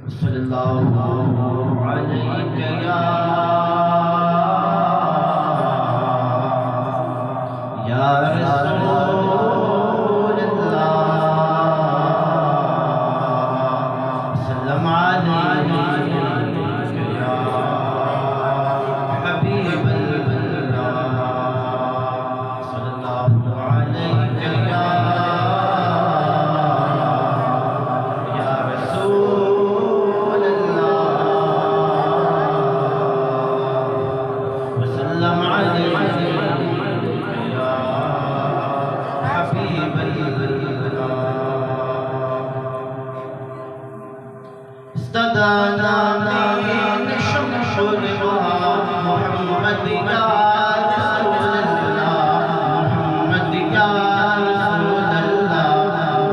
صلی اللہ علیہ یا رسول اللہ، سلام علیک یا حبیب اللہ، صلی اللہ علیک یا رسول اللہ، وسلم علیک یا حبیب اللہ. استدانا من شمس الوهى محمد يا رسول الله، محمد يا رسول الله،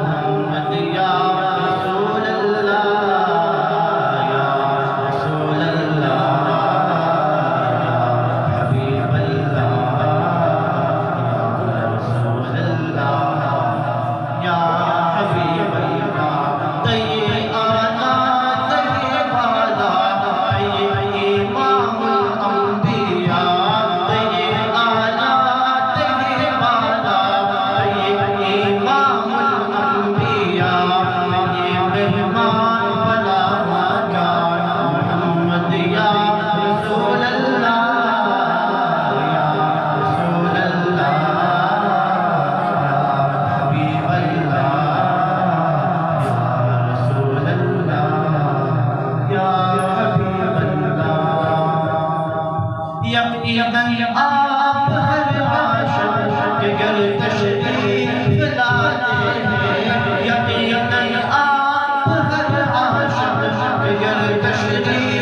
محمد يا رسول الله، يا رسول الله، يا حبيب الله، يا رسول الله، يا حبيب الله. طيب آنا طيب آنا إمام الأنبياء، طيب آنا طيب آنا إمام الأنبياء، مهمان بلا مكان محمد يا رسول الله، يا رسول الله، يا حبيب الله، يا رسول الله، يا حبيب الله. یقیناً آپ ہر عاشق کے گھر تشریف لاتے ہیں، یقیناً آپ ہر عاشق کے گھر تشریف